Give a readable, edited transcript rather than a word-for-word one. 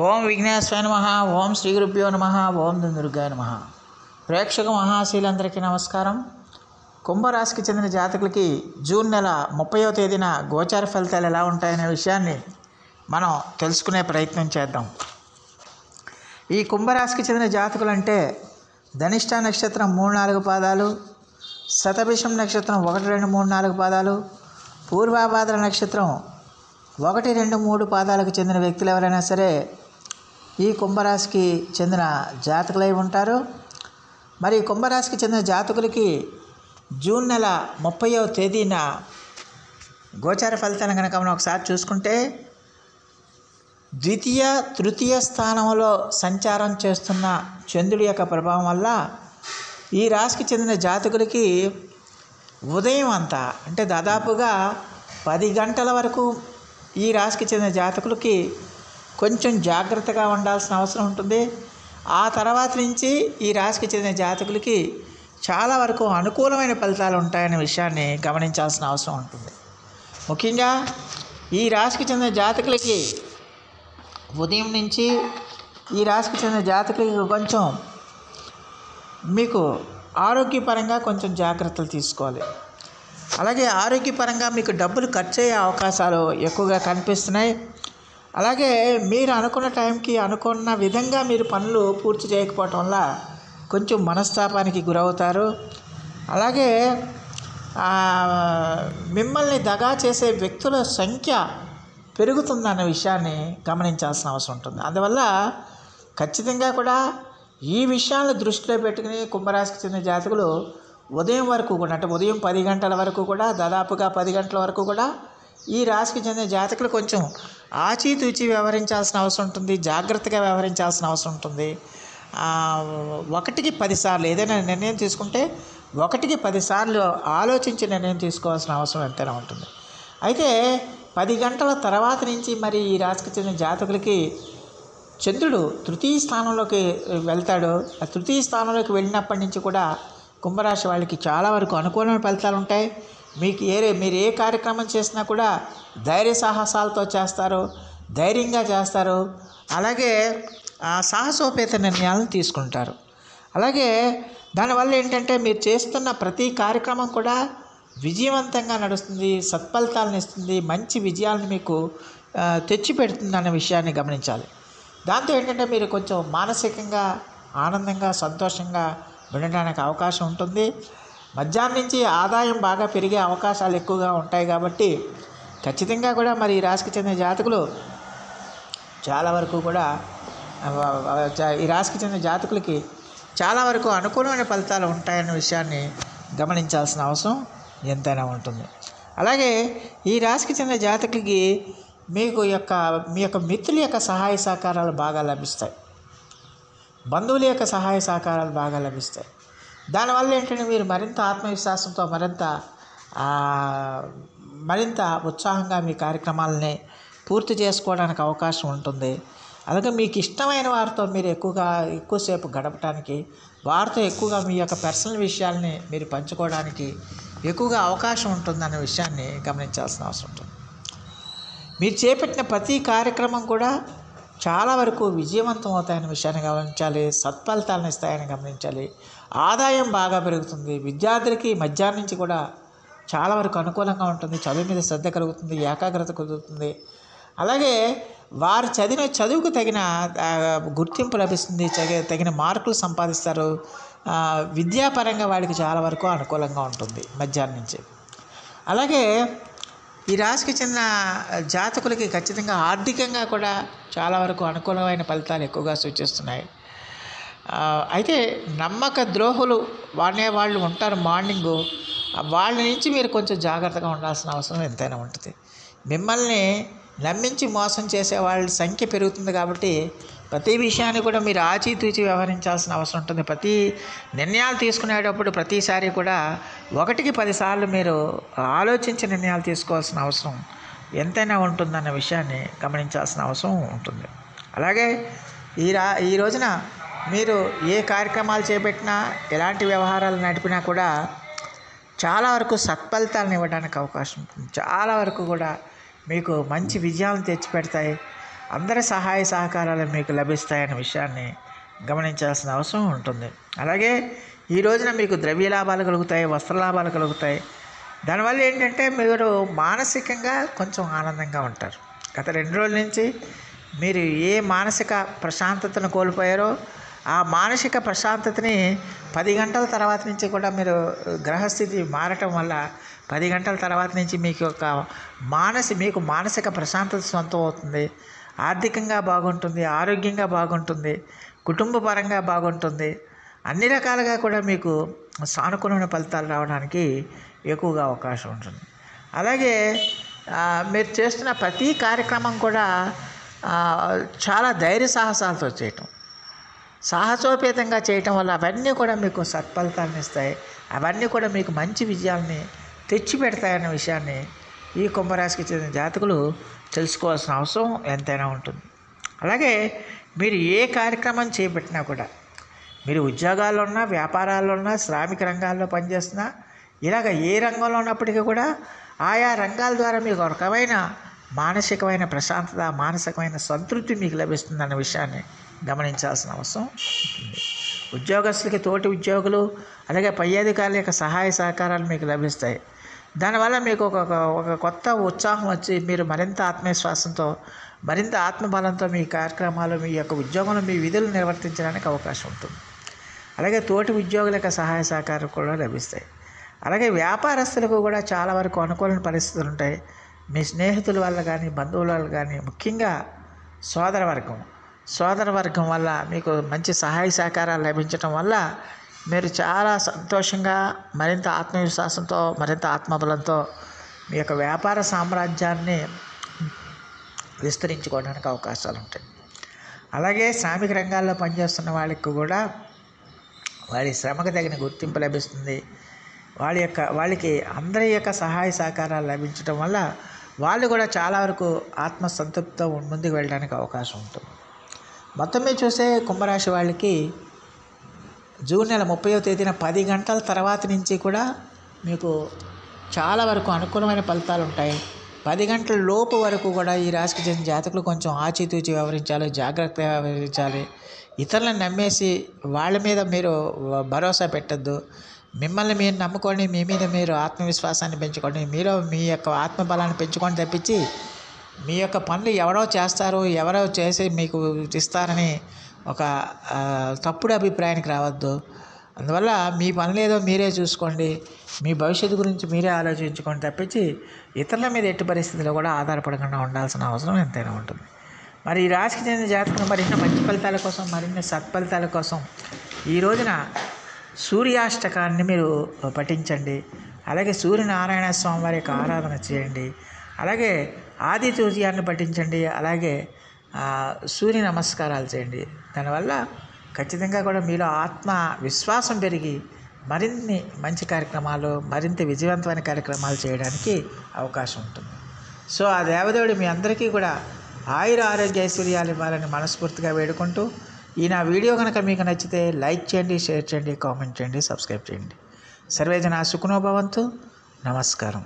ఓం విఘ్నేశ్వరాయ నమః. ఓం శ్రీ గురుభ్యో నమః. ఓం దుర్గాయ నమః. ప్రేక్షక మహాశీలందరికీ నమస్కారం. కుంభరాశికి చెందిన జాతకులకి జూన్ నెల 30వ తేదీన గోచార ఫలితాలు ఎలా ఉంటాయనే విషయాన్ని మనం తెలుసుకునే ప్రయత్నం చేద్దాం. ఈ కుంభరాశికి చెందిన జాతకులు అంటే ధనిష్ట నక్షత్రం 3-4 పాదాలు, శతభిషం నక్షత్రం 1-2-3-4 పాదాలు, పూర్వాభాద్ర నక్షత్రం 1-2-3 పాదాలకు చెందిన వ్యక్తులు ఎవరైనా సరే ఈ కుంభరాశికి చెందిన జాతకులై ఉంటారు. మరి కుంభరాశికి చెందిన జాతకులకి జూన్ నెల 30వ తేదీన గోచార ఫలితాలను కనుక మనం ఒకసారి చూసుకుంటే ద్వితీయ తృతీయ స్థానంలో సంచారం చేస్తున్న చంద్రుడి యొక్క ప్రభావం వల్ల ఈ రాశికి చెందిన జాతకులకి ఉదయం అంతా అంటే దాదాపుగా 10 గంటల వరకు ఈ రాశికి చెందిన జాతకులకి కొంచెం జాగ్రత్తగా ఉండాల్సిన అవసరం ఉంటుంది. ఆ తర్వాత నుంచి ఈ రాశికి చెందిన జాతకులకి చాలా వరకు అనుకూలమైన ఫలితాలు ఉంటాయనే విషయాన్ని గమనించాల్సిన అవసరం ఉంటుంది. ముఖ్యంగా ఈ రాశికి చెందిన జాతకులకి ఉదయం నుంచి ఈ రాశికి చెందిన జాతకులకి కొంచెం మీకు ఆరోగ్యపరంగా కొంచెం జాగ్రత్తలు తీసుకోవాలి. అలాగే ఆరోగ్యపరంగా మీకు డబ్బులు ఖర్చు అయ్యే అవకాశాలు ఎక్కువగా కనిపిస్తున్నాయి. అలాగే మీరు అనుకున్న టైంకి అనుకున్న విధంగా మీరు పనులు పూర్తి చేయకపోవటం వల్ల కొంచెం మనస్తాపానికి గురవుతారు. అలాగే మిమ్మల్ని దగా చేసే వ్యక్తుల సంఖ్య పెరుగుతుందన్న విషయాన్ని గమనించాల్సిన అవసరం ఉంటుంది. అందువల్ల ఖచ్చితంగా కూడా ఈ విషయాలను దృష్టిలో పెట్టుకుని కుంభరాశికి చెందిన జాతకులు ఉదయం వరకు కూడా అంటే ఉదయం 10 గంటల వరకు కూడా దాదాపుగా 10 గంటల వరకు కూడా ఈ రాశికి చెందిన జాతకులు కొంచెం ఆచితూచి వ్యవహరించాల్సిన అవసరం ఉంటుంది. జాగ్రత్తగా వ్యవహరించాల్సిన అవసరం ఉంటుంది. 1కి 10 సార్లు ఏదైనా నిర్ణయం తీసుకుంటే 1కి 10 సార్లు ఆలోచించి నిర్ణయం తీసుకోవాల్సిన అవసరం ఎంతైనా ఉంటుంది. అయితే 10 గంటల తర్వాత నుంచి మరి ఈ రాశికి చెందిన జాతకులకి చంద్రుడు తృతీయ స్థానంలోకి వెళ్తాడు. ఆ తృతీయ స్థానంలోకి వెళ్ళినప్పటి నుంచి కూడా కుంభరాశి వాళ్ళకి చాలా వరకు అనుకూలమైన ఫలితాలు ఉంటాయి. మీరు ఏ కార్యక్రమం చేసినా కూడా ధైర్య సాహసాలతో చేస్తారు, ధైర్యంగా చేస్తారు. అలాగే సాహసోపేత నిర్ణయాలను తీసుకుంటారు. అలాగే దానివల్ల ఏంటంటే మీరు చేస్తున్న ప్రతి కార్యక్రమం కూడా విజయవంతంగా నడుస్తుంది, సత్ఫలితాలను ఇస్తుంది, మంచి విజయాలను మీకు తెచ్చిపెడుతుంది అన్న విషయాన్ని గమనించాలి. దాంతో ఏంటంటే మీరు కొంచెం మానసికంగా ఆనందంగా సంతోషంగా ఉండడానికి అవకాశం ఉంటుంది. మధ్యాహ్నం నుంచి ఆదాయం బాగా పెరిగే అవకాశాలు ఎక్కువగా ఉంటాయి. కాబట్టి ఖచ్చితంగా కూడా మరి ఈ రాశికి చెందిన జాతకులు చాలా వరకు కూడా ఈ రాశికి చెందిన జాతకులకి చాలా వరకు అనుకూలమైన ఫలితాలు ఉంటాయన్న విషయాన్ని గమనించాల్సిన అవసరం ఎంతైనా ఉంటుంది. అలాగే ఈ రాశికి చెందిన జాతకులకి మీ యొక్క మిత్రుల యొక్క సహాయ సహకారాలు బాగా లభిస్తాయి. బంధువుల యొక్క సహాయ సహకారాలు బాగా లభిస్తాయి. దానివల్ల ఏంటంటే మీరు మరింత ఆత్మవిశ్వాసంతో మరింత ఉత్సాహంగా మీ కార్యక్రమాలని పూర్తి చేసుకోవడానికి అవకాశం ఉంటుంది. అలాగే మీకు ఇష్టమైన వారితో మీరు ఎక్కువసేపు గడపడానికి, వారితో ఎక్కువగా మీ యొక్క పర్సనల్ విషయాల్ని మీరు పంచుకోవడానికి ఎక్కువగా అవకాశం ఉంటుందనే విషయాన్ని గమనించాల్సిన అవసరం ఉంటుంది. మీరు చేపట్టిన ప్రతి కార్యక్రమం కూడా చాలా వరకు విజయవంతం అవుతాయనే విషయాన్ని గమనించాలి. సత్ఫలితాలను ఇస్తాయని గమనించాలి. ఆదాయం బాగా పెరుగుతుంది. విద్యార్థులకి మధ్యాహ్నం నుంచి కూడా చాలా వరకు అనుకూలంగా ఉంటుంది. చదువు మీద శ్రద్ధ కలుగుతుంది, ఏకాగ్రత కలుగుతుంది. అలాగే వారు చదివిన చదువుకు తగిన గుర్తింపు లభిస్తుంది, తగిన మార్కులు సంపాదిస్తారు. విద్యాపరంగా వాడికి చాలా వరకు అనుకూలంగా ఉంటుంది మధ్యాహ్నం నుంచి. అలాగే ఈ రాశికి చెందిన జాతకులకి ఖచ్చితంగా ఆర్థికంగా కూడా చాలా వరకు అనుకూలమైన ఫలితాలు ఎక్కువగా సూచిస్తున్నాయి. అయితే నమ్మక ద్రోహులు వాళ్ళు ఉంటారు మార్నింగు. వాళ్ళ నుంచి మీరు కొంచెం జాగ్రత్తగా ఉండాల్సిన అవసరం ఎంతైనా ఉంటుంది. మిమ్మల్ని నమ్మించి మోసం చేసే వాళ్ళ సంఖ్య పెరుగుతుంది. కాబట్టి ప్రతి విషయాన్ని కూడా మీరు ఆచితూచి వ్యవహరించాల్సిన అవసరం ఉంటుంది. ప్రతి నిర్ణయాలు తీసుకునేటప్పుడు ప్రతిసారి కూడా 1కి 10 సార్లు మీరు ఆలోచించి నిర్ణయాలు తీసుకోవాల్సిన అవసరం ఎంతైనా ఉంటుందన్న విషయాన్ని గమనించాల్సిన అవసరం ఉంటుంది. అలాగే ఈ రోజున మీరు ఏ కార్యక్రమాలు చేపట్టినా, ఎలాంటి వ్యవహారాలు నడిపినా కూడా చాలా వరకు సత్ఫలితాలను ఇవ్వడానికి అవకాశం ఉంటుంది. చాలా వరకు కూడా మీకు మంచి విజయాలను తెచ్చిపెడతాయి. అందరి సహాయ సహకారాలు మీకు లభిస్తాయనే విషయాన్ని గమనించాల్సిన అవసరం ఉంటుంది. అలాగే ఈ రోజున మీకు ద్రవ్య లాభాలు కలుగుతాయి, వస్త్ర లాభాలు కలుగుతాయి. దానివల్ల ఏంటంటే మీరు మానసికంగా కొంచెం ఆనందంగా ఉంటారు. గత 2 రోజుల నుంచి మీరు ఏ మానసిక ప్రశాంతతను కోల్పోయారో ఆ మానసిక ప్రశాంతతని 10 గంటల తర్వాత నుంచి కూడా మీరు గ్రహస్థితి మారటం వల్ల 10 గంటల తర్వాత నుంచి మీకు మానసిక ప్రశాంతత సొంతం అవుతుంది. ఆర్థికంగా బాగుంటుంది, ఆరోగ్యంగా బాగుంటుంది, కుటుంబ పరంగా బాగుంటుంది. అన్ని రకాలుగా కూడా మీకు సానుకూలమైన ఫలితాలు రావడానికి ఎక్కువగా అవకాశం ఉంటుంది. అలాగే మీరు చేస్తున్న ప్రతి కార్యక్రమం కూడా చాలా ధైర్య సాహసాలతో చేయటం, సాహసోపేతంగా చేయటం వల్ల అవన్నీ కూడా మీకు సత్ఫలితాలను ఇస్తాయి. అవన్నీ కూడా మీకు మంచి విజయాల్ని తెచ్చిపెడతాయన్న విషయాన్ని ఈ కుంభరాశికి చెందిన జాతకులు తెలుసుకోవాల్సిన అవసరం ఎంతైనా ఉంటుంది. అలాగే మీరు ఏ కార్యక్రమం చేపట్టినా కూడా, మీరు ఉద్యోగాల్లో ఉన్నా, వ్యాపారాల్లో ఉన్నా, శ్రామిక రంగాల్లో పనిచేస్తున్నా, ఇలాగ ఏ రంగంలో ఉన్నప్పటికీ కూడా ఆయా రంగాల ద్వారా మీకు ఒక రకమైన మానసికమైన ప్రశాంతత, మానసికమైన సంతృప్తి మీకు లభిస్తుందన్న విషయాన్ని గమనించాల్సిన అవసరం ఉంటుంది. ఉద్యోగస్తులకి తోటి ఉద్యోగులు అలాగే పై అధికారుల యొక్క సహాయ సహకారాలు మీకు లభిస్తాయి. దానివల్ల మీకు ఒక కొత్త ఉత్సాహం వచ్చి మీరు మరింత ఆత్మవిశ్వాసంతో, మరింత ఆత్మబలంతో మీ కార్యక్రమాలు, మీ యొక్క ఉద్యోగంలో మీ విధులు నిర్వర్తించడానికి అవకాశం ఉంటుంది. అలాగే తోటి ఉద్యోగుల యొక్క సహాయ సహకారం కూడా లభిస్తాయి. అలాగే వ్యాపారస్తులకు కూడా చాలా వరకు అనుకూలమైన పరిస్థితులు ఉంటాయి. మీ స్నేహితుల వల్ల కానీ, బంధువుల వల్ల కానీ, ముఖ్యంగా సోదరవర్గం వల్ల మీకు మంచి సహాయ సహకారాలు లభించడం వల్ల మీరు చాలా సంతోషంగా, మరింత ఆత్మవిశ్వాసంతో, మరింత ఆత్మబలంతో మీ యొక్క వ్యాపార సామ్రాజ్యాన్ని విస్తరించుకోవడానికి అవకాశాలు ఉంటాయి. అలాగే శ్రామిక రంగాల్లో పనిచేస్తున్న వాళ్ళకి కూడా వారి శ్రమకు తగిన గుర్తింపు లభిస్తుంది. వాళ్ళకి అందరి యొక్క సహాయ సహకారాలు లభించడం వల్ల వాళ్ళు కూడా చాలా వరకు ఆత్మసంతృప్తితో ముందుకు వెళ్ళడానికి అవకాశం ఉంటుంది. మొత్తం మీద చూస్తే కుంభరాశి వాళ్ళకి జూన్ నెల 30వ తేదీన 10 గంటల తర్వాత నుంచి కూడా మీకు చాలా వరకు అనుకూలమైన ఫలితాలు ఉంటాయి. 10 గంటల లోపు వరకు కూడా ఈ రాశికి చెందిన జాతకులు కొంచెం ఆచితూచి వ్యవహరించాలి, జాగ్రత్తగా వ్యవహరించాలి. ఇతరులను నమ్మేసి వాళ్ళ మీద మీరు భరోసా పెట్టద్దు. మిమ్మల్ని మీరు నమ్ముకోండి, మీ మీద మీరు ఆత్మవిశ్వాసాన్ని పెంచుకోండి, మీలో మీ యొక్క ఆత్మబలాన్ని పెంచుకొని తప్పించి మీ యొక్క పనులు ఎవరో చేస్తారు, ఎవరో చేసి మీకు ఇస్తారని ఒక తప్పుడు అభిప్రాయానికి రావద్దు. అందువల్ల మీ పనులు ఏదో మీరే చూసుకోండి, మీ భవిష్యత్తు గురించి మీరే ఆలోచించుకొని తప్పించి ఇతరుల మీద ఎట్టి పరిస్థితుల్లో కూడా ఆధారపడకుండా ఉండాల్సిన అవసరం ఎంతైనా ఉంటుంది. మరి ఈ రాశికి చెందిన జాతకులు మరిన్ని మంచి ఫలితాల కోసం, మరిన్ని సత్ఫలితాల కోసం ఈ రోజున సూర్యాష్టకాన్ని మీరు పఠించండి. అలాగే సూర్యనారాయణ స్వామి వారి యొక్క ఆరాధన చేయండి. అలాగే ఆది తూర్యాన్ని పఠించండి. అలాగే సూర్య నమస్కారాలు చేయండి. దానివల్ల ఖచ్చితంగా కూడా మీలో ఆత్మ విశ్వాసం పెరిగి మరిన్ని మంచి కార్యక్రమాలు, మరింత విజయవంతమైన కార్యక్రమాలు చేయడానికి అవకాశం ఉంటుంది. సో ఆ దేవదేవుడు మీ అందరికీ కూడా ఆయుర ఆరోగ్య ఐశ్వర్యాలు ఇవ్వాలని మనస్ఫూర్తిగా వేడుకుంటూ, ఈ నా వీడియో కనుక మీకు నచ్చితే లైక్ చేయండి, షేర్ చేయండి, కామెంట్ చేయండి, సబ్స్క్రైబ్ చేయండి. సర్వేజన సుఖినో భవంతు. నమస్కారం.